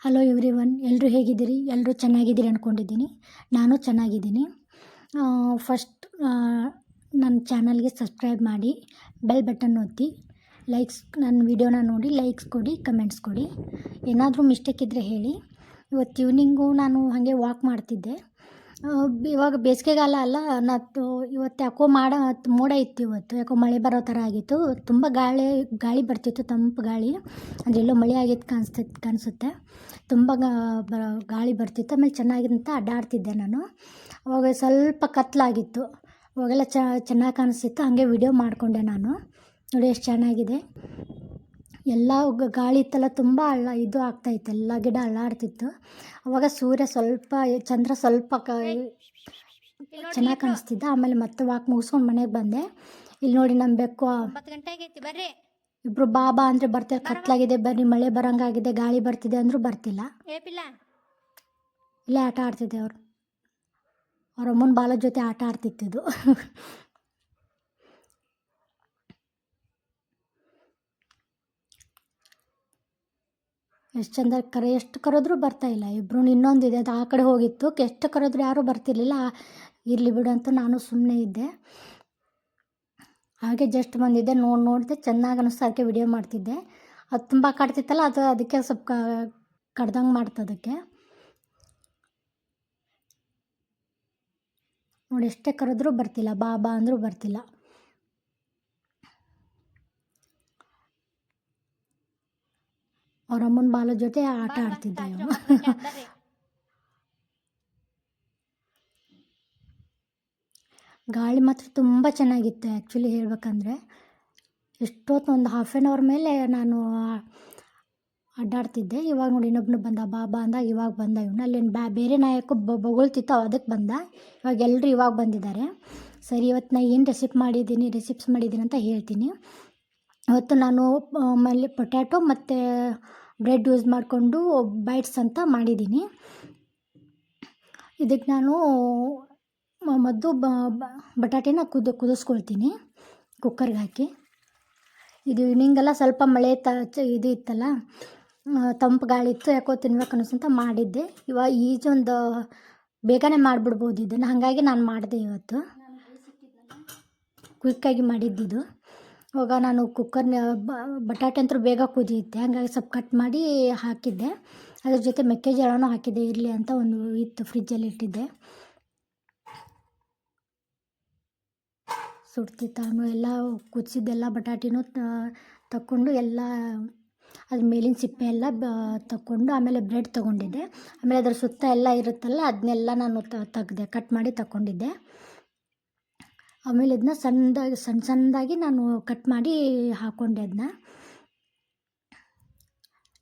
Hello everyone, ಎಲ್ಲರೂ ಹೇಗಿದ್ದೀರಿ? ಎಲ್ಲರೂ ಚೆನ್ನಾಗಿದ್ದೀರಿ ಅಂದ್ಕೊಂಡಿದ್ದೀನಿ. ನಾನು ಚೆನ್ನಾಗಿದ್ದೀನಿ. ಫಸ್ಟ್ ನನ್ನ ಚಾನಲ್ಗೆ ಸಬ್ಸ್ಕ್ರೈಬ್ ಮಾಡಿ, ಬೆಲ್ ಬಟನ್ ಒತ್ತಿ, ನನ್ನ ವಿಡಿಯೋನ ನೋಡಿ ಲೈಕ್ಸ್ ಕೊಡಿ, ಕಮೆಂಟ್ಸ್ ಕೊಡಿ. ಏನಾದರೂ ಮಿಸ್ಟೇಕ್ ಇದ್ದರೆ ಹೇಳಿ. ಇವತ್ತು ಈವ್ನಿಂಗು ನಾನು ಹಾಗೆ ವಾಕ್ ಮಾಡ್ತಿದ್ದೆ. ಇವಾಗ ಬೇಸಿಗೆಗಾಲ ಅಲ್ಲ, ಇವತ್ತು ಯಾಕೋ ಮೋಡ ಇತ್ತು. ಇವತ್ತು ಯಾಕೋ ಮಳೆ ಬರೋ ಥರ ಆಗಿತ್ತು. ತುಂಬ ಗಾಳಿ ಬರ್ತಿತ್ತು, ತಂಪು ಗಾಳಿ. ಅಂದರೆ ಎಲ್ಲೋ ಮಳೆ ಆಗಿತ್ತು ಕಾಣಿಸುತ್ತೆ. ತುಂಬ ಗಾಳಿ ಬರ್ತಿತ್ತು. ಆಮೇಲೆ ಚೆನ್ನಾಗಿಂತ ಅಡ್ಡಾಡ್ತಿದ್ದೆ ನಾನು. ಅವಾಗ ಸ್ವಲ್ಪ ಕತ್ತಲಾಗಿತ್ತು. ಅವಾಗೆಲ್ಲ ಚೆನ್ನಾಗಿ ಕಾಣಿಸ್ತಿತ್ತು. ಹಾಗೆ ವಿಡಿಯೋ ಮಾಡಿಕೊಂಡೆ ನಾನು. ನೋಡಿ ಎಷ್ಟು ಚೆನ್ನಾಗಿದೆ. ಎಲ್ಲ ಗಾಳಿ ಇತ್ತಲ್ಲ, ತುಂಬ ಇದು ಆಗ್ತಾಯಿತ್ತು. ಎಲ್ಲ ಗಿಡ ಅಲ್ಲಾಡ್ತಿತ್ತು. ಅವಾಗ ಚಂದ್ರ ಸ್ವಲ್ಪ ಚೆನ್ನಾಗಿ ಕಾಣಿಸ್ತಿದ್ದ. ಆಮೇಲೆ ಮತ್ತೆ ವಾಕ್ ಮುಗಿಸ್ಕೊಂಡು ಮನೆಗೆ ಬಂದೆ. ಇಲ್ಲಿ ನೋಡಿ ನಮ್ಮ ಬೆಕ್ಕು 9 ಗಂಟೆ ಆಗೈತಿ, ಬರ್ರಿ. ಇಬ್ಬರು ಬಾಬಾ ಅಂದರೆ ಬರ್ತಾರೆ. ಕತ್ಲಾಗಿದೆ ಬರ್ರಿ, ಮಳೆ ಬರೋಂಗಾಗಿದೆ, ಗಾಳಿ ಬರ್ತಿದೆ ಅಂದರೂ ಬರ್ತಿಲ್ಲ. ಇಲ್ಲೇ ಆಟ ಆಡ್ತಿದ್ದೆ. ಅವ್ರ ಅಮ್ಮನ ಬಾಲ ಜೊತೆ ಆಟ ಆಡ್ತಿತ್ತಿದ್ದು. ಎಷ್ಟು ಚಂದ ಎಷ್ಟು ಕರೆದ್ರೂ ಬರ್ತಾಯಿಲ್ಲ. ಇಬ್ಬರು ಇನ್ನೊಂದಿದೆ, ಅದು ಆ ಕಡೆ ಹೋಗಿತ್ತು. ಎಷ್ಟು ಕರೆದ್ರೂ ಯಾರೂ ಬರ್ತಿರ್ಲಿಲ್ಲ. ಇರಲಿ ಬಿಡು ಅಂತ ನಾನು ಸುಮ್ಮನೆ ಇದ್ದೆ. ಹಾಗೆ ಜಸ್ಟ್ ಬಂದಿದ್ದೆ, ನೋಡಿದೆ, ಚೆನ್ನಾಗಿ ಅನ್ನಿಸ್ತು. ಅದಕ್ಕೆ ವಿಡಿಯೋ ಮಾಡ್ತಿದ್ದೆ. ಅದು ತುಂಬ ಕಾಡ್ತಿತ್ತಲ್ಲ, ಅದಕ್ಕೆ ಸ್ವಲ್ಪ ಕಡ್ದಂಗೆ ಮಾಡ್ತದಕ್ಕೆ. ನೋಡಿ ಎಷ್ಟೇ ಕರೆದ್ರೂ ಬರ್ತಿಲ್ಲ, ಬಾಬಾ ಅಂದರೂ ಬರ್ತಿಲ್ಲ. ಅವ್ರ ಅಮ್ಮನ ಬಾಲ ಜೊತೆ ಆಟ ಆಡ್ತಿದ್ದೆ. ಗಾಳಿ ಮಾತ್ರ ತುಂಬ ಚೆನ್ನಾಗಿತ್ತು. ಆ್ಯಕ್ಚುಲಿ ಹೇಳ್ಬೇಕಂದ್ರೆ ಎಷ್ಟೊತ್ತು, ಒಂದು ಹಾಫ್ ಆನ್ ಅವರ್ ಮೇಲೆ ನಾನು ಅಡ್ಡಾಡ್ತಿದ್ದೆ. ಇವಾಗ ನೋಡಿ ಇನ್ನೊಬ್ಬನು ಬಂದ, ಬಾಬಾ ಅಂದ. ಇವಾಗ ಬಂದ ಇವನು. ಅಲ್ಲೇನು ಬೇರೆ ನಾಯಕು ಬೊಗಳ್ತಿತ್ತು, ಅದಕ್ಕೆ ಬಂದ. ಇವಾಗ ಎಲ್ಲರೂ ಇವಾಗ ಬಂದಿದ್ದಾರೆ. ಸರಿ, ಇವತ್ತು ನಾನು ಏನು ರೆಸಿಪ್ಸ್ ಮಾಡಿದ್ದೀನಿ ಅಂತ ಹೇಳ್ತೀನಿ. ಇವತ್ತು ನಾನು ಪೊಟ್ಯಾಟೊ ಮತ್ತು ಬ್ರೆಡ್ ಯೂಸ್ ಮಾಡಿಕೊಂಡು ಬೈಟ್ಸ್ ಅಂತ ಮಾಡಿದ್ದೀನಿ. ಇದಕ್ಕೆ ನಾನು ಮೊದಲು ಬಟಾಟೆನ ಕುದಿಸ್ಕೊಳ್ತೀನಿ ಕುಕ್ಕರ್ಗೆ ಹಾಕಿ. ಇದು ಈವ್ನಿಂಗೆಲ್ಲ ಸ್ವಲ್ಪ ಮಳೆ ಇದು ಇತ್ತಲ್ಲ, ತಂಪು ಗಾಳಿ ಇತ್ತು. ಯಾಕೋ ತಿನ್ಬೇಕು ಅನ್ನಿಸ್ತಂತ ಮಾಡಿದ್ದೆ. ಇವಾಗ ಈಜೊಂದು ಬೇಗನೆ ಮಾಡಿಬಿಡ್ಬೋದು ಇದನ್ನು. ಹಾಗಾಗಿ ನಾನು ಮಾಡಿದೆ ಇವತ್ತು. ಕ್ವಿಕ್ಕಾಗಿ ಮಾಡಿದ್ದಿದ್ದು. ಇವಾಗ ನಾನು ಬಟಾಟೆ ಅಂತೂ ಬೇಗ ಕುದಿಯುತ್ತೆ. ಹಾಗಾಗಿ ಸ್ವಲ್ಪ ಕಟ್ ಮಾಡಿ ಹಾಕಿದ್ದೆ. ಅದ್ರ ಜೊತೆ ಮೆಕ್ಕೆಜೋಳನೂ ಹಾಕಿದ್ದೆ, ಇರಲಿ ಅಂತ. ಒಂದು ಇತ್ತು, ಫ್ರಿಜ್ಜಲ್ಲಿ ಇಟ್ಟಿದ್ದೆ. ಸುಡ್ತಿತ್ತು. ಆಮೇಲೆ ಎಲ್ಲ ಕುದಿಸಿದ್ದೆಲ್ಲ ಬಟಾಟಿನೂ ತಕ್ಕೊಂಡು, ಎಲ್ಲ ಅದ್ರ ಮೇಲಿನ ಸಿಪ್ಪೆ ಎಲ್ಲ ತಕ್ಕೊಂಡು, ಆಮೇಲೆ ಬ್ರೆಡ್ ತೊಗೊಂಡಿದ್ದೆ. ಆಮೇಲೆ ಅದ್ರ ಸುತ್ತ ಎಲ್ಲ ಇರುತ್ತಲ್ಲ, ಅದನ್ನೆಲ್ಲ ನಾನು ಕಟ್ ಮಾಡಿ ತಗೊಂಡಿದ್ದೆ. ಆಮೇಲೆ ಇದನ್ನ ಸಣ್ಣದಾಗಿ ನಾನು ಕಟ್ ಮಾಡಿ ಹಾಕ್ಕೊಂಡೆ. ಅದನ್ನ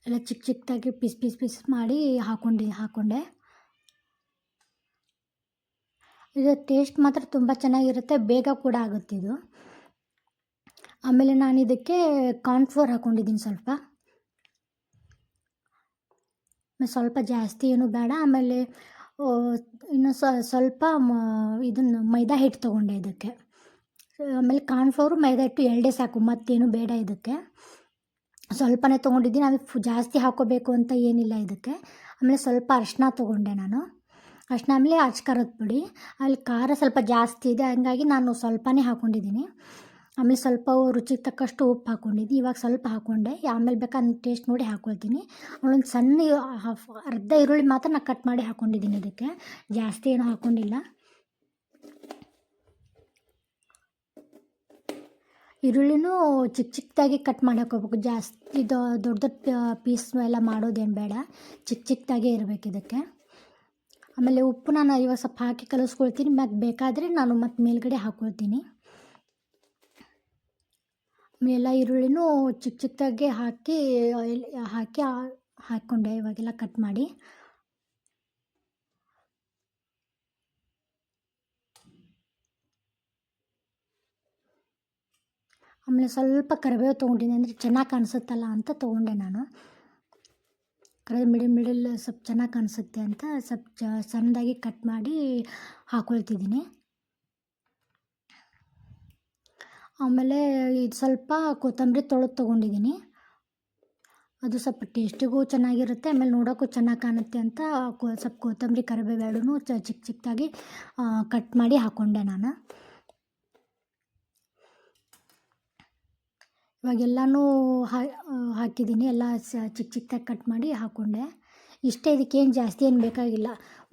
ಎಲ್ಲ ಚಿಕ್ಕದಾಗಿ ಪೀಸ್ ಮಾಡಿ ಹಾಕ್ಕೊಂಡೆ. ಇದು ಟೇಸ್ಟ್ ಮಾತ್ರ ತುಂಬ ಚೆನ್ನಾಗಿರುತ್ತೆ, ಬೇಗ ಕೂಡ ಆಗುತ್ತಿದ್ದು. ಆಮೇಲೆ ನಾನು ಇದಕ್ಕೆ ಕಾರ್ನ್ಫ್ಲೋರ್ ಹಾಕ್ಕೊಂಡಿದ್ದೀನಿ ಸ್ವಲ್ಪ ಜಾಸ್ತಿ ಏನೂ ಬೇಡ. ಆಮೇಲೆ ಇನ್ನು ಸ್ವಲ್ಪ ಇದನ್ನು ಮೈದಾ ಹಿಟ್ಟು ತೊಗೊಂಡೆ ಇದಕ್ಕೆ. ಆಮೇಲೆ ಕಾರ್ನ್ಫ್ಲೋರು ಮೈದಾ ಹಿಟ್ಟು ಎರಡೇ ಸಾಕು, ಮತ್ತೇನು ಬೇಡ ಇದಕ್ಕೆ. ಸ್ವಲ್ಪನೇ ತೊಗೊಂಡಿದ್ದೀನಿ. ಅದು ಜಾಸ್ತಿ ಹಾಕ್ಕೋಬೇಕು ಅಂತ ಏನಿಲ್ಲ ಇದಕ್ಕೆ. ಆಮೇಲೆ ಸ್ವಲ್ಪ ಅರಿಶಿನ ತೊಗೊಂಡೆ ನಾನು. ಅರಿಶಿನ ಆಮೇಲೆ ಖಾರದ ಪುಡಿ. ಅಲ್ಲಿ ಖಾರ ಸ್ವಲ್ಪ ಜಾಸ್ತಿ ಇದೆ, ಹಂಗಾಗಿ ನಾನು ಸ್ವಲ್ಪನೇ ಹಾಕ್ಕೊಂಡಿದ್ದೀನಿ. ಆಮೇಲೆ ಸ್ವಲ್ಪ ರುಚಿಗೆ ತಕ್ಕಷ್ಟು ಉಪ್ಪು ಹಾಕ್ಕೊಂಡಿದ್ದೀನಿ. ಇವಾಗ ಸ್ವಲ್ಪ ಹಾಕ್ಕೊಂಡೆ. ಆಮೇಲೆ ಬೇಕಾದ್ರೆ ಟೇಸ್ಟ್ ನೋಡಿ ಹಾಕ್ಕೊಳ್ತೀನಿ. ಆಮೇಲೊಂದು ಸಣ್ಣ ಅರ್ಧ ಈರುಳ್ಳಿ ಮಾತ್ರ ನಾನು ಕಟ್ ಮಾಡಿ ಹಾಕ್ಕೊಂಡಿದ್ದೀನಿ ಇದಕ್ಕೆ. ಜಾಸ್ತಿ ಏನೂ ಹಾಕ್ಕೊಂಡಿಲ್ಲ. ಈರುಳ್ಳಿನೂ ಚಿಕ್ಕದಾಗಿ ಕಟ್ ಮಾಡಿ ಹಾಕ್ಕೋಬೇಕು. ಜಾಸ್ತಿ ದೊಡ್ಡ ಪೀಸ್ ಎಲ್ಲ ಮಾಡೋದೇನು ಬೇಡ, ಚಿಕ್ಕದಾಗೇ ಇರಬೇಕು ಇದಕ್ಕೆ. ಆಮೇಲೆ ಉಪ್ಪು ನಾನು ಇವಾಗ ಸ್ವಲ್ಪ ಹಾಕಿ ಕಲಿಸ್ಕೊಳ್ತೀನಿ. ಮತ್ತು ಬೇಕಾದರೆ ನಾನು ಮತ್ತೆ ಮೇಲ್ಗಡೆ ಹಾಕ್ಕೊಳ್ತೀನಿ. ಆಮೇಲೆ ಈರುಳ್ಳಿನೂ ಚಿಕ್ಕದಾಗೆ ಹಾಕ್ಕೊಂಡೆ ಇವಾಗೆಲ್ಲ ಕಟ್ ಮಾಡಿ. ಆಮೇಲೆ ಸ್ವಲ್ಪ ಕರಿಬೇವು ತೊಗೊಂಡಿದ್ದೀನಿ, ಅಂದರೆ ಚೆನ್ನಾಗಿ ಕಾಣಿಸುತ್ತಲ್ಲ ಅಂತ ತೊಗೊಂಡೆ ನಾನು. ಮಿಡಲ್ ಸ್ವಲ್ಪ ಚೆನ್ನಾಗಿ ಕಾಣಿಸುತ್ತೆ ಅಂತ ಸ್ವಲ್ಪ ಸಣ್ಣದಾಗಿ ಕಟ್ ಮಾಡಿ ಹಾಕ್ಕೊಳ್ತಿದ್ದೀನಿ. ಆಮೇಲೆ ಇದು ಸ್ವಲ್ಪ ಕೊತ್ತಂಬರಿ ತೊಗೊಂಡಿದ್ದೀನಿ. ಅದು ಸ್ವಲ್ಪ ಟೇಸ್ಟಿಗೂ ಚೆನ್ನಾಗಿರುತ್ತೆ, ಆಮೇಲೆ ನೋಡೋಕ್ಕೂ ಚೆನ್ನಾಗಿ ಕಾಣುತ್ತೆ ಅಂತ ಸ್ವಲ್ಪ ಕೊತ್ತಂಬರಿ ಕರಿಬೇವು ಎರಡೂ ಚಿಕ್ಕ ಚಿಕ್ಕದಾಗಿ ಕಟ್ ಮಾಡಿ ಹಾಕ್ಕೊಂಡೆ ನಾನು. ಇವಾಗೆಲ್ಲನೂ ಹಾಕಿದ್ದೀನಿ, ಎಲ್ಲ ಚಿಕ್ಕ ಚಿಕ್ಕದಾಗಿ ಕಟ್ ಮಾಡಿ ಹಾಕ್ಕೊಂಡೆ. ಇಷ್ಟೇ, ಇದಕ್ಕೇನು ಜಾಸ್ತಿ ಏನು ಬೇಕಾಗಿಲ್ಲ.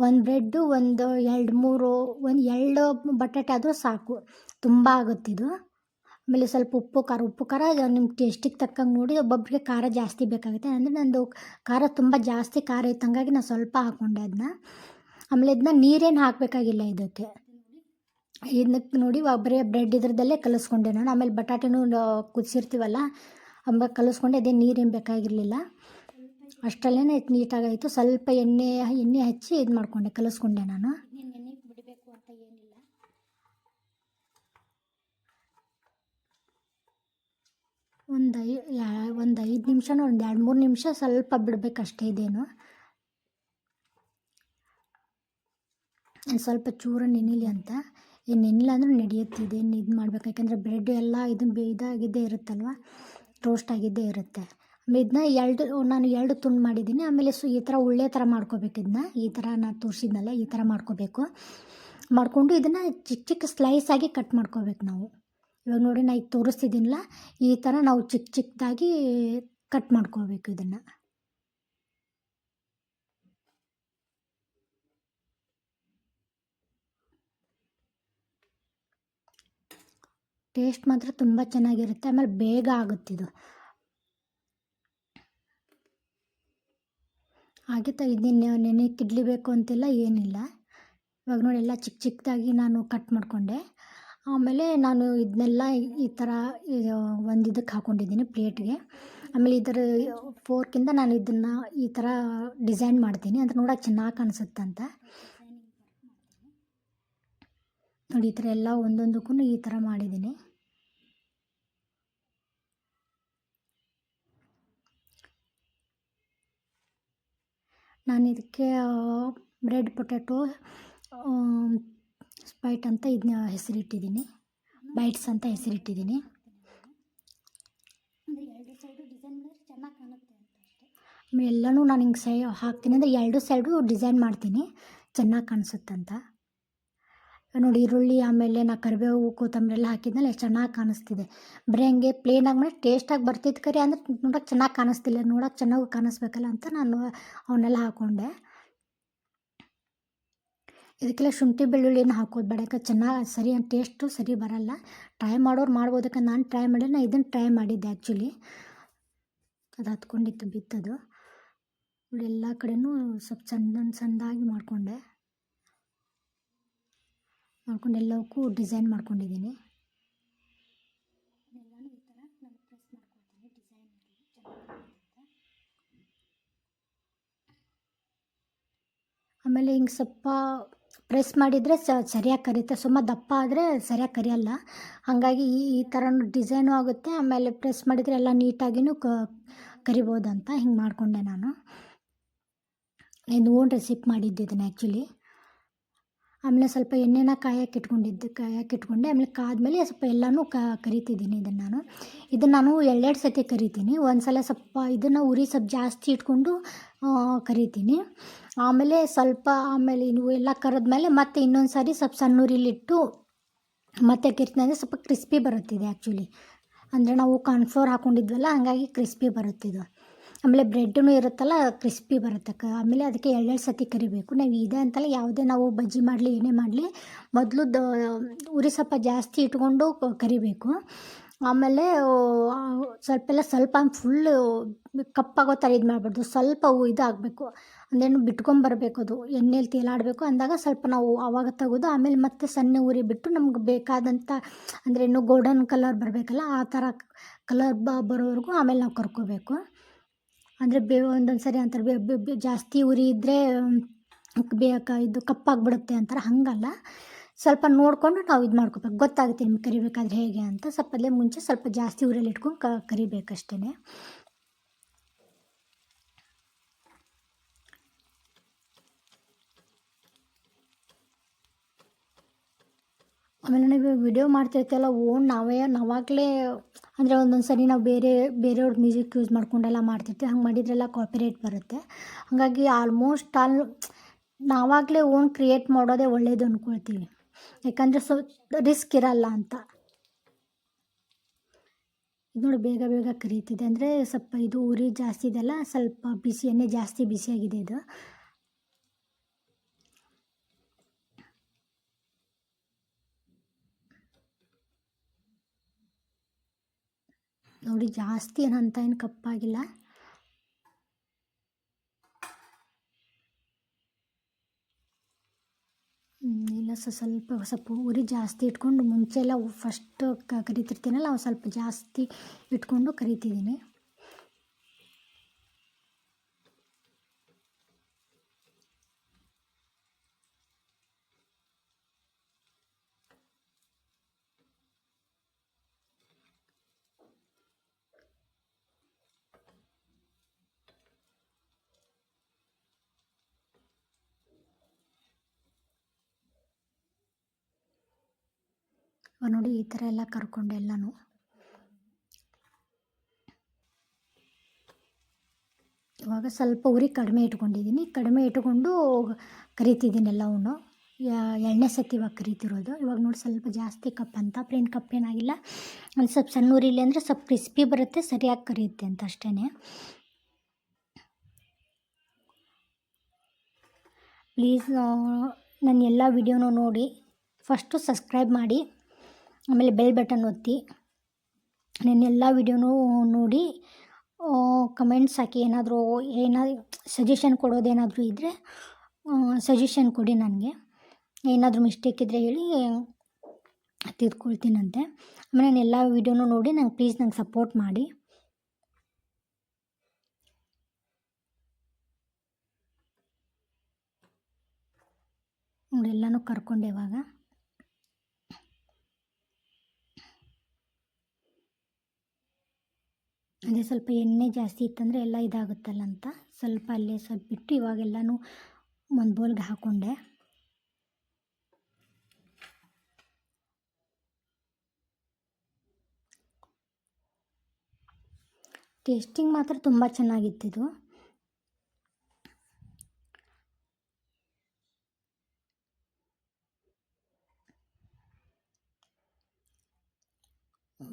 ಒಂದು ಬ್ರೆಡ್ಡು, ಒಂದು 2-3 ಒಂದು 2 ಬಟಾಟೆ ಆದರೂ ಸಾಕು, ತುಂಬ ಆಗುತ್ತಿದು. ಆಮೇಲೆ ಸ್ವಲ್ಪ ಉಪ್ಪು ಖಾರ ನಿಮ್ಮ ಟೇಸ್ಟಿಗೆ ತಕ್ಕಂಗೆ ನೋಡಿ. ಒಬ್ಬೊಬ್ಬರಿಗೆ ಖಾರ ಜಾಸ್ತಿ ಬೇಕಾಗುತ್ತೆ, ಅಂದರೆ ನಂದು ಖಾರ ತುಂಬ ಜಾಸ್ತಿ ಖಾರ ಇತ್ತು, ಹಂಗಾಗಿ ನಾನು ಸ್ವಲ್ಪ ಹಾಕ್ಕೊಂಡೆ ಅದನ್ನ. ಆಮೇಲೆ ಇದನ್ನ ನೀರೇನು ಹಾಕಬೇಕಾಗಿಲ್ಲ ಇದಕ್ಕೆ. ಇದಕ್ಕೆ ನೋಡಿ ಬರೀ ಬ್ರೆಡ್ ಇದ್ರದ್ದಲ್ಲೇ ಕಲಿಸ್ಕೊಂಡೆ ನಾನು. ಆಮೇಲೆ ಬಟಾಟೆನೂ ಕುದಿಸಿರ್ತೀವಲ್ಲ ಆಮೇಲೆ ಕಲಿಸ್ಕೊಂಡೆ, ಅದೇ ನೀರೇನು ಬೇಕಾಗಿರಲಿಲ್ಲ. ಅಷ್ಟರಲ್ಲೇ ನೀಟಾಗಾಯಿತು. ಸ್ವಲ್ಪ ಎಣ್ಣೆ ಹಚ್ಚಿ ಇದು ಮಾಡಿಕೊಂಡೆ, ಕಲಿಸ್ಕೊಂಡೆ ನಾನು. ನೆನೆಗೆ ಬಿಡಬೇಕು ಅಂತ ಏನಿಲ್ಲ. ಒಂದು 5 ನಿಮಿಷನೋ ಒಂದು 2-3 ನಿಮಿಷ ಸ್ವಲ್ಪ ಬಿಡಬೇಕಷ್ಟೇ. ಇದೇನು ಸ್ವಲ್ಪ ಚೂರ ನೆನಿಲಿ ಅಂತ. ಏನು ನೆನಿಲ್ಲ ಅಂದರೂ ನಡೆಯುತ್ತೆ, ಇದೇನು ಇದು ಮಾಡ್ಬೇಕು. ಯಾಕೆಂದರೆ ಬ್ರೆಡ್ ಎಲ್ಲ ಇದಾಗಿದ್ದೇ ಇರುತ್ತಲ್ವ, ರೋಸ್ಟ್ ಆಗಿದ್ದೇ ಇರುತ್ತೆ. ಆಮೇಲೆ ಇದನ್ನ ನಾನು 2 ತುಂಡು ಮಾಡಿದ್ದೀನಿ. ಆಮೇಲೆ ಈ ಥರ ಉಳ್ಳೆ ಥರ ಮಾಡ್ಕೋಬೇಕು. ಇದನ್ನ ಈ ಥರ ನಾನು ತೋರಿಸಿದ್ನಲ್ಲ, ಈ ಥರ ಮಾಡ್ಕೋಬೇಕು. ಮಾಡಿಕೊಂಡು ಇದನ್ನು ಚಿಕ್ಕ ಚಿಕ್ಕ ಸ್ಲೈಸಾಗಿ ಕಟ್ ಮಾಡ್ಕೋಬೇಕು ನಾವು. ಇವಾಗ ನೋಡಿ, ನಾನು ಈಗ ತೋರಿಸ್ತಿದ್ದೀನಲ್ಲ, ಈ ಥರ ನಾವು ಚಿಕ್ಕ ಚಿಕ್ಕದಾಗಿ ಕಟ್ ಮಾಡ್ಕೋಬೇಕು ಇದನ್ನು. ಟೇಸ್ಟ್ ಮಾತ್ರ ತುಂಬ ಚೆನ್ನಾಗಿರುತ್ತೆ, ಆಮೇಲೆ ಬೇಗ ಆಗುತ್ತಿದು. ಹಾಗೆ ಇದನ್ನು ನೆನೆಕ್ಕಿಡಲೇಬೇಕು ಅಂತಿಲ್ಲ, ಏನಿಲ್ಲ. ಇವಾಗ ನೋಡಿ, ಎಲ್ಲ ಚಿಕ್ಕ ಚಿಕ್ಕದಾಗಿ ನಾನು ಕಟ್ ಮಾಡಿಕೊಂಡೆ. ಆಮೇಲೆ ನಾನು ಇದನ್ನೆಲ್ಲ ಈ ಥರ ಒಂದು ಇದಕ್ಕೆ ಹಾಕ್ಕೊಂಡಿದ್ದೀನಿ, ಪ್ಲೇಟ್ಗೆ. ಆಮೇಲೆ ಇದರ ಫೋರ್ಕಿಂದ ನಾನು ಇದನ್ನು ಈ ಥರ ಡಿಸೈನ್ ಮಾಡ್ತೀನಿ, ಅಂದರೆ ನೋಡೋಕೆ ಚೆನ್ನಾಗಿ ಕಾಣಿಸುತ್ತಂತ. ನೋಡಿ, ಈ ಥರ ಎಲ್ಲ ಒಂದೊಂದಕ್ಕೂ ಈ ಥರ ಮಾಡಿದ್ದೀನಿ. ನಾನು ಇದಕ್ಕೆ ಬ್ರೆಡ್ ಪೊಟ್ಯಾಟೊ ಸ್ಪೈಟ್ ಅಂತ ಇದನ್ನ ಹೆಸರಿಟ್ಟಿದ್ದೀನಿ, ಬೈಟ್ಸ್ ಅಂತ ಹೆಸರಿಟ್ಟಿದ್ದೀನಿ. ಆಮೇಲೆ ಎಲ್ಲನೂ ನಾನು ಹಿಂಗೆ ಹಾಕ್ತೀನಿ, ಅಂದರೆ 2 ಸೈಡು ಡಿಸೈನ್ ಮಾಡ್ತೀನಿ, ಚೆನ್ನಾಗಿ ಕಾಣಿಸುತ್ತಂತ. ನೋಡಿ, ಈರುಳ್ಳಿ ಆಮೇಲೆ ನಾ ಕರಿಬೇವು ಕೊತ್ತಂಬರಿ ಎಲ್ಲ ಹಾಕಿದ್ಮೇಲೆ ಎಷ್ಟು ಚೆನ್ನಾಗಿ ಕಾಣಿಸ್ತಿದೆ. ಬರೀ ಹಂಗೆ ಪ್ಲೇನಾಗಿ ಮಾಡಿ ಟೇಸ್ಟಾಗಿ ಬರ್ತಿತ್ತು ಕರಿ, ಅಂದರೆ ನೋಡೋಕೆ ಚೆನ್ನಾಗಿ ಕಾಣಿಸ್ತಿಲ್ಲ. ನೋಡೋಕೆ ಚೆನ್ನಾಗಿ ಕಾಣಿಸ್ಬೇಕಲ್ಲ ಅಂತ ನಾನು ಅವನ್ನೆಲ್ಲ ಹಾಕ್ಕೊಂಡೆ. ಇದಕ್ಕೆಲ್ಲ ಶುಂಠಿ ಬೆಳ್ಳುಳ್ಳಿನ ಹಾಕೋದು ಬೇಡ, ಯಾಕೆ ಚೆನ್ನಾಗಿ ಟೇಸ್ಟು ಸರಿ ಬರೋಲ್ಲ. ಟ್ರೈ ಮಾಡೋರು ಮಾಡ್ಬೋದು, ಯಾಕಂದ್ರೆ ನಾನು ಟ್ರೈ ಮಾಡಿ, ನಾನು ಇದನ್ನು ಟ್ರೈ ಮಾಡಿದ್ದೆ ಆ್ಯಕ್ಚುಲಿ. ಅದು ಹತ್ಕೊಂಡಿತ್ತು, ಬಿತ್ತದು. ಎಲ್ಲ ಕಡೆನೂ ಸ್ವಲ್ಪ ಸಣ್ಣದಾಗಿ ಮಾಡಿಕೊಂಡು ಎಲ್ಲವಕ್ಕೂ ಡಿಸೈನ್ ಮಾಡ್ಕೊಂಡಿದ್ದೀನಿ. ಆಮೇಲೆ ಹಿಂಗೆ ಸ್ವಲ್ಪ ಪ್ರೆಸ್ ಮಾಡಿದರೆ ಸರಿಯಾಗಿ ಕರಿಯುತ್ತೆ, ಸುಮ್ಮ ದಪ್ಪ ಆದರೆ ಸರಿಯಾಗಿ ಕರಿಯಲ್ಲ. ಹಾಗಾಗಿ ಈ ಥರನೂ ಡಿಸೈನು ಆಗುತ್ತೆ, ಆಮೇಲೆ ಪ್ರೆಸ್ ಮಾಡಿದರೆ ಎಲ್ಲ ನೀಟಾಗಿಯೂ ಕರಿಬೋದಂತ ಹಿಂಗೆ ಮಾಡಿಕೊಂಡೆ ನಾನು. ಓನ್ ರೆಸಿಪಿ ಮಾಡಿದ್ದಿದ್ದೀನಿ ಆ್ಯಕ್ಚುಲಿ. ಆಮೇಲೆ ಸ್ವಲ್ಪ ಎಣ್ಣೆನ ಕಾಯಕ್ಕಿಟ್ಕೊಂಡೆ. ಆಮೇಲೆ ಕಾದ್ಮೇಲೆ ಸ್ವಲ್ಪ ಎಲ್ಲನೂ ಕರಿತಿದ್ದೀನಿ ಇದನ್ನು ನಾನು 2 ಸತಿ ಕರಿತೀನಿ. ಒಂದು ಸಲ ಸ್ವಲ್ಪ ಇದನ್ನು ಉರಿ ಸ್ವಲ್ಪ ಜಾಸ್ತಿ ಇಟ್ಕೊಂಡು ಕರಿತೀನಿ. ಆಮೇಲೆ ಇನ್ನು ಎಲ್ಲ ಕರೆದ್ಮೇಲೆ ಮತ್ತೆ ಇನ್ನೊಂದು ಸಾರಿ ಸ್ವಲ್ಪ ಸಣ್ಣ ಉರಿಲಿಟ್ಟು ಮತ್ತೆ ಕರಿತೀನಿ, ಅಂದರೆ ಸ್ವಲ್ಪ ಕ್ರಿಸ್ಪಿ ಬರುತ್ತಿದೆ ಆ್ಯಕ್ಚುಲಿ. ಅಂದರೆ ನಾವು ಕಾರ್ನ್ಫ್ಲೋರ್ ಹಾಕ್ಕೊಂಡಿದ್ವಲ್ಲ, ಹಂಗಾಗಿ ಕ್ರಿಸ್ಪಿ ಬರುತ್ತಿದ್ದು. ಆಮೇಲೆ ಬ್ರೆಡ್ಡೂ ಇರುತ್ತಲ್ಲ, ಕ್ರಿಸ್ಪಿ ಬರುತ್ತೆ. ಆಮೇಲೆ ಅದಕ್ಕೆ 2 ಸತಿ ಕರಿಬೇಕು. ನಾವು ಇದೆ ಅಂತಲ್ಲ, ಯಾವುದೇ ನಾವು ಬಜ್ಜಿ ಮಾಡಲಿ ಏನೇ ಮಾಡಲಿ, ಮೊದಲು ಉರಿ ಸ್ವಲ್ಪ ಜಾಸ್ತಿ ಇಟ್ಕೊಂಡು ಕರಿಬೇಕು. ಆಮೇಲೆ ಸ್ವಲ್ಪ ಫುಲ್ಲು ಕಪ್ಪಾಗೋ ಥರ ಇದು ಮಾಡಬಾರ್ದು, ಸ್ವಲ್ಪ ಇದಾಗಬೇಕು, ಅಂದ್ರೇನು ಬಿಟ್ಕೊಂಬರಬೇಕು, ಅದು ಎಣ್ಣೆಲಿ ತೇಲಾಡಬೇಕು. ಅಂದಾಗ ಸ್ವಲ್ಪ ನಾವು ಆವಾಗ ತೆಗೆದು ಆಮೇಲೆ ಮತ್ತೆ ಸಣ್ಣ ಉರಿ ಬಿಟ್ಟು ನಮ್ಗೆ ಬೇಕಾದಂಥ, ಅಂದ್ರೇನು ಗೋಲ್ಡನ್ ಕಲರ್ ಬರಬೇಕಲ್ಲ, ಆ ಥರ ಕಲರ್ ಬರೋವರೆಗೂ ಆಮೇಲೆ ನಾವು ಕರ್ಕೋಬೇಕು. ಅಂದರೆ ಒಂದೊಂದು ಸರಿ ಅಂತಾರೆ ಜಾಸ್ತಿ ಉರಿ ಇದ್ದರೆ ಇದು ಕಪ್ಪಾಗಿಬಿಡುತ್ತೆ ಅಂತಾರೆ, ಹಾಗಲ್ಲ. ಸ್ವಲ್ಪ ನೋಡಿಕೊಂಡು ನಾವು ಇದು ಮಾಡ್ಕೋಬೇಕು, ಗೊತ್ತಾಗುತ್ತೆ ನಿಮ್ಗೆ ಕರಿಬೇಕಾದ್ರೆ ಹೇಗೆ ಅಂತ. ಸ್ವಲ್ಪಲ್ಲೇ ಮುಂಚೆ ಸ್ವಲ್ಪ ಜಾಸ್ತಿ ಉರಿಯಲ್ಲಿ ಇಟ್ಕೊಂಡು ಕರಿಬೇಕಷ್ಟೇ. ಆಮೇಲೆ ನಾವು ವಿಡಿಯೋ ಮಾಡ್ತಿರ್ತೀವಲ್ಲ ನಾವಾಗಲೇ ಅಂದರೆ ಒಂದೊಂದು ಸರಿ ನಾವು ಬೇರೆಯವ್ರ ಮ್ಯೂಸಿಕ್ ಯೂಸ್ ಮಾಡ್ಕೊಂಡೆಲ್ಲ ಮಾಡ್ತಿರ್ತೀವಿ. ಹಂಗೆ ಮಾಡಿದ್ರೆಲ್ಲ ಕಾಪಿರೈಟ್ ಬರುತ್ತೆ. ಹಾಗಾಗಿ ಆಲ್ಮೋಸ್ಟ್ ನಾವಾಗಲೇ ಓನ್ ಕ್ರಿಯೇಟ್ ಮಾಡೋದೇ ಒಳ್ಳೆಯದು ಅಂದ್ಕೊಳ್ತೀವಿ. ಯಾಕಂದರೆ ರಿಸ್ಕ್ ಇರಲ್ಲ ಅಂತ. ಇದು ನೋಡಿ ಬೇಗ ಬೇಗ ಕರೀತಿದೆ, ಅಂದರೆ ಸ್ವಲ್ಪ ಇದು ಉರಿ ಜಾಸ್ತಿ ಇದೆಲ್ಲ, ಸ್ವಲ್ಪ ಎಣ್ಣೆ ಜಾಸ್ತಿ ಬಿಸಿಯಾಗಿದೆ ಇದು. ನೋಡಿ ಜಾಸ್ತಿ ಏನು ಕಪ್ಪಾಗಿಲ್ಲ. ಇಲ್ಲ ಸ್ವಲ್ಪ ಉರಿ ಜಾಸ್ತಿ ಇಟ್ಕೊಂಡು, ಮುಂಚೆ ಎಲ್ಲ ಫಸ್ಟ್ ಕರಿತಿರ್ತೀನಲ್ಲ ಅವು ಸ್ವಲ್ಪ ಜಾಸ್ತಿ ಇಟ್ಕೊಂಡು ಕರಿತಿದ್ದೀನಿ. ನೋಡಿ ಈ ಥರ ಎಲ್ಲ ಕರ್ಕೊಂಡು ಎಲ್ಲನೂ ಇವಾಗ ಸ್ವಲ್ಪ ಉರಿ ಕಡಿಮೆ ಇಟ್ಕೊಂಡಿದ್ದೀನಿ. ಕಡಿಮೆ ಇಟ್ಕೊಂಡು ಕರಿತಿದ್ದೀನಿ ಎಲ್ಲವನ್ನೂ. ಎಣ್ಣೆ ಸತಿ ಇವಾಗ ಕರಿತಿರೋದು. ಇವಾಗ ನೋಡಿ ಸ್ವಲ್ಪ ಜಾಸ್ತಿ ಕಪ್ ಅಂತ, ಪ್ಲೇನ್ ಕಪ್ ಏನಾಗಿಲ್ಲ. ಒಂದು ಸ್ವಲ್ಪ ಸಣ್ಣ ಉರಿಲಿ ಅಂದರೆ ಸ್ವಲ್ಪ ಕ್ರಿಸ್ಪಿ ಬರುತ್ತೆ, ಸರಿಯಾಗಿ ಕರಿಯುತ್ತೆ ಅಂತ ಅಷ್ಟೇ. ಪ್ಲೀಸ್ ನನ್ನ ಎಲ್ಲ ವಿಡಿಯೋನೂ ನೋಡಿ ಫಸ್ಟು ಸಬ್ಸ್ಕ್ರೈಬ್ ಮಾಡಿ, ಆಮೇಲೆ ಬೆಲ್ ಬಟನ್ ಒತ್ತಿ. ನನ್ನ ಎಲ್ಲ ವಿಡಿಯೋನೂ ನೋಡಿ ಕಮೆಂಟ್ಸ್ ಹಾಕಿ. ಏನಾದರೂ ಸಜೆಷನ್ ಕೊಡೋದೇನಾದರೂ ಇದ್ದರೆ ಸಜೆಷನ್ ಕೊಡಿ. ನನಗೆ ಏನಾದರೂ ಮಿಸ್ಟೇಕ್ ಇದ್ದರೆ ಹೇಳಿ, ತಿದ್ಕೊಳ್ತೀನಂತೆ. ಆಮೇಲೆ ನಾನು ಎಲ್ಲ ವಿಡಿಯೋನೂ ನೋಡಿ ನಂಗೆ ಸಪೋರ್ಟ್ ಮಾಡಿ. ನೋಡಿ ಎಲ್ಲನೂ ಕರ್ಕೊಂಡೆ ಇವಾಗ. ಅದೇ ಸ್ವಲ್ಪ ಎಣ್ಣೆ ಜಾಸ್ತಿ ಇತ್ತಂದರೆ ಎಲ್ಲ ಇದಾಗುತ್ತಲ್ಲ ಅಂತ ಸ್ವಲ್ಪ ಅಲ್ಲೇ ಸ್ವಲ್ಪ ಬಿಟ್ಟು ಇವಾಗೆಲ್ಲನೂ ಒಂದು ಬೌಲ್ಗೆ ಹಾಕ್ಕೊಂಡೆ. ಟೇಸ್ಟಿಂಗ್ ಮಾತ್ರ ತುಂಬ ಚೆನ್ನಾಗಿತ್ತಿದು.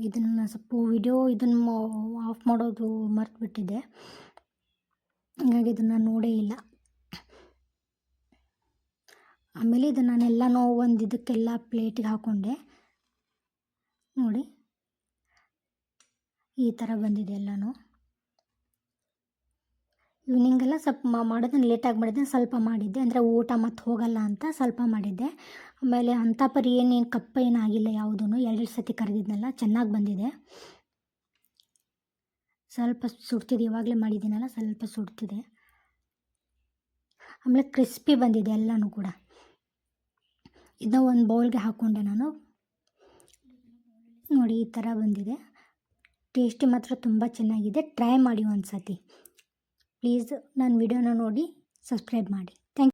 ಇದನ್ನು ಸ್ವಲ್ಪ ಇದನ್ನು ಆಫ್ ಮಾಡೋದು ಮರೆತುಬಿಟ್ಟಿದ್ದೆ, ಹಾಗಾಗಿ ಇದನ್ನು ನೋಡೇ ಇಲ್ಲ. ಆಮೇಲೆ ಇದನ್ನು ನಾನೆಲ್ಲನೂ ಒಂದು ಇದಕ್ಕೆಲ್ಲ ಪ್ಲೇಟಿಗೆ ಹಾಕ್ಕೊಂಡೆ. ನೋಡಿ ಈ ಥರ ಬಂದಿದೆ ಎಲ್ಲನೂ. ಈವ್ನಿಂಗೆಲ್ಲ ಸ್ವಲ್ಪ ಮಾಡೋದನ್ನು ಲೇಟಾಗಿ ಮಾಡಿದ್ದೆ, ಸ್ವಲ್ಪ ಮಾಡಿದ್ದೆ. ಅಂದರೆ ಊಟ ಮತ್ತು ಹೋಗಲ್ಲ ಅಂತ ಸ್ವಲ್ಪ ಮಾಡಿದ್ದೆ. ಆಮೇಲೆ ಅಂಥ ಪರಿ ಏನೇನು ಕಪ್ಪ ಏನಾಗಿಲ್ಲ ಯಾವುದೂ. 2 ಸತಿ ಕರೆದಿದ್ನಲ್ಲ, ಚೆನ್ನಾಗಿ ಬಂದಿದೆ. ಸ್ವಲ್ಪ ಸುಡ್ತಿದೆ, ಇವಾಗಲೇ ಮಾಡಿದ್ದೀನಲ್ಲ ಸ್ವಲ್ಪ ಸುಡ್ತಿದೆ. ಆಮೇಲೆ ಕ್ರಿಸ್ಪಿ ಬಂದಿದೆ ಎಲ್ಲನೂ ಕೂಡ. ಇದನ್ನ ಒಂದು ಬೌಲ್ಗೆ ಹಾಕ್ಕೊಂಡೆ ನಾನು. ನೋಡಿ ಈ ಥರ ಬಂದಿದೆ. ಟೇಸ್ಟಿ ಮಾತ್ರ ತುಂಬ ಚೆನ್ನಾಗಿದೆ. ಟ್ರೈ ಮಾಡಿ ಒಂದು ಸತಿ ಪ್ಲೀಸ್. ನನ್ನ ವಿಡಿಯೋನ ನೋಡಿ ಸಬ್ಸ್ಕ್ರೈಬ್ ಮಾಡಿ.